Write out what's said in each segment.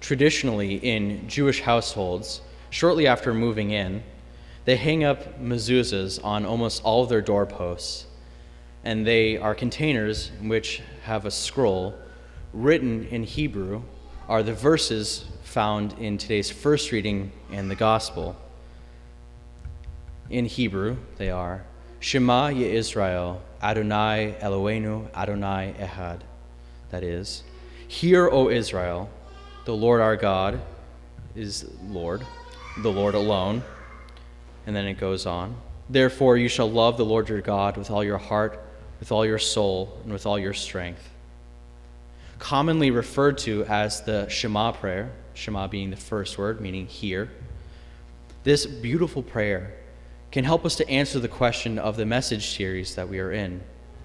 Traditionally, in Jewish households, shortly after moving in, they hang up mezuzahs on almost all of their doorposts, and they are containers which have a scroll. Written in Hebrew are the verses found in today's first reading in the Gospel. In Hebrew, they are, Shema Yisrael, Adonai Eloheinu, Adonai Echad. That is, hear, O Israel, the Lord our God is Lord, the Lord alone. And then it goes on. Therefore you shall love the Lord your God with all your heart, with all your soul, and with all your strength. Commonly referred to as the Shema Prayer, Shema being the first word, meaning hear. This beautiful prayer can help us to answer the question of the message series that we are in.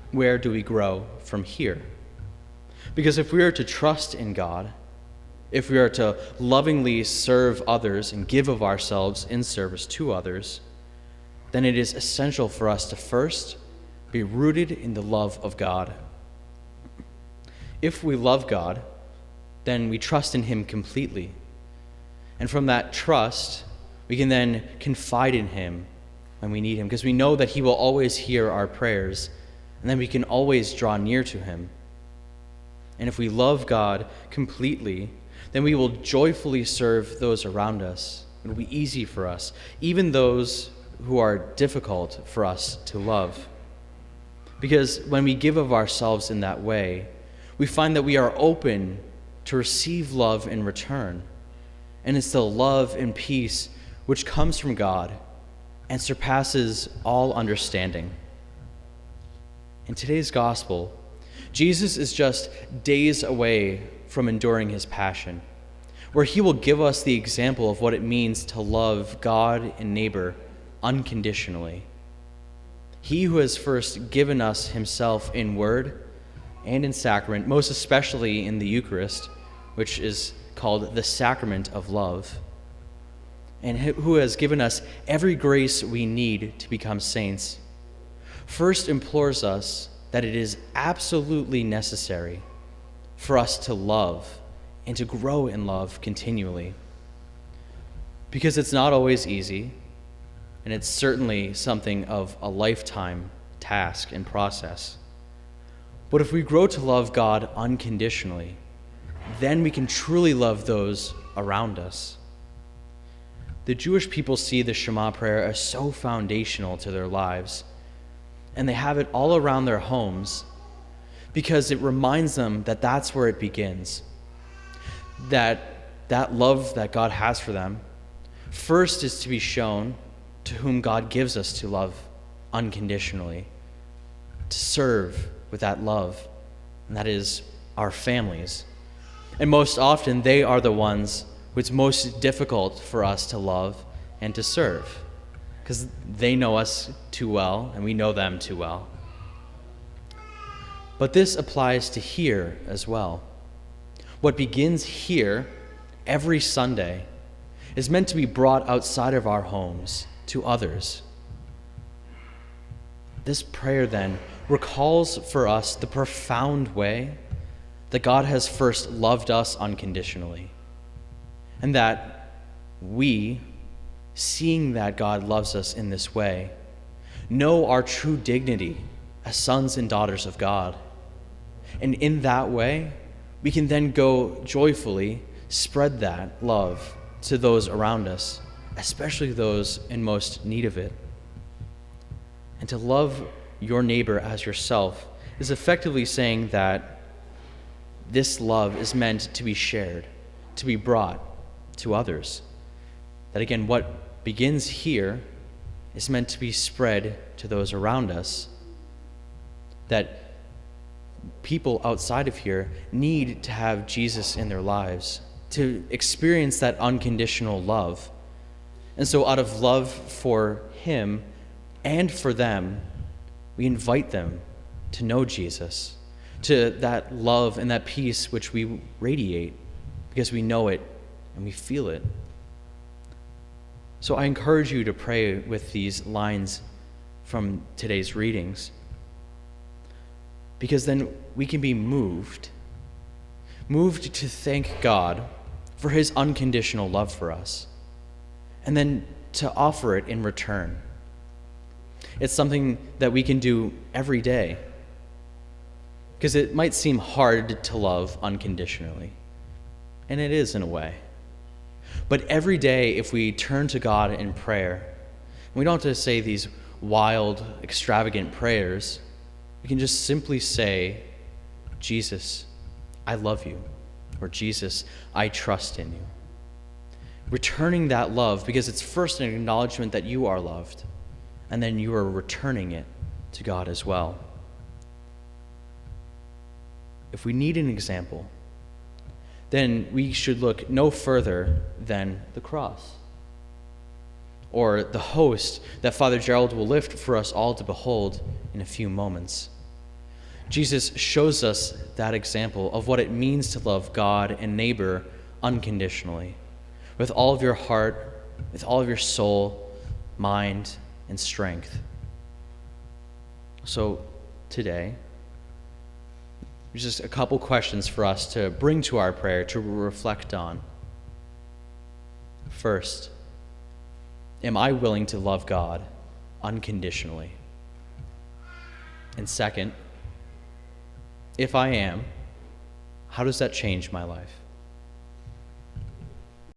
Where do we grow from here? Because if we are to trust in God, if we are to lovingly serve others and give of ourselves in service to others, then it is essential for us to first be rooted in the love of God. If we love God, then we trust in Him completely. And from that trust, we can then confide in Him when we need Him, because we know that He will always hear our prayers, and then we can always draw near to Him. And if we love God completely, then we will joyfully serve those around us. It will be easy for us, even those who are difficult for us to love. Because when we give of ourselves in that way, we find that we are open to receive love in return. And it's the love and peace which comes from God and surpasses all understanding. In today's gospel, Jesus is just days away from enduring his passion, where he will give us the example of what it means to love God and neighbor unconditionally. He who has first given us himself in word and in sacrament, most especially in the Eucharist, which is called the sacrament of love, and who has given us every grace we need to become saints, first implores us that it is absolutely necessary for us to love and to grow in love continually. Because it's not always easy, and it's certainly something of a lifetime task and process. But if we grow to love God unconditionally, then we can truly love those around us. The Jewish people see the Shema Prayer as so foundational to their lives, and they have it all around their homes because it reminds them that that's where it begins. That love that God has for them first is to be shown to whom God gives us to love unconditionally, to serve with that love, and that is our families. And most often, they are the ones who it's most difficult for us to love and to serve, because they know us too well, and we know them too well. But this applies to here as well. What begins here every Sunday is meant to be brought outside of our homes to others. This prayer then recalls for us the profound way that God has first loved us unconditionally, and that we, seeing that God loves us in this way, know our true dignity as sons and daughters of God. And in that way, we can then go joyfully spread that love to those around us, especially those in most need of it. And to love your neighbor as yourself is effectively saying that this love is meant to be shared, to be brought to others. That again, what begins here is meant to be spread to those around us. That people outside of here need to have Jesus in their lives, to experience that unconditional love. And so out of love for him and for them, we invite them to know Jesus, to that love and that peace which we radiate because we know it and we feel it. So I encourage you to pray with these lines from today's readings, because then we can be moved to thank God for his unconditional love for us, and then to offer it in return. It's something that we can do every day, because it might seem hard to love unconditionally, and it is in a way. But every day, if we turn to God in prayer, we don't have to say these wild, extravagant prayers. We can just simply say, Jesus, I love you, or Jesus, I trust in you. Returning that love, because it's first an acknowledgement that you are loved, and then you are returning it to God as well. If we need an example, then we should look no further than the cross, or the host that Father Gerald will lift for us all to behold in a few moments. Jesus shows us that example of what it means to love God and neighbor unconditionally, with all of your heart, with all of your soul, mind, and strength. So today, there's just a couple questions for us to bring to our prayer, to reflect on. First, am I willing to love God unconditionally? And second, if I am, how does that change my life?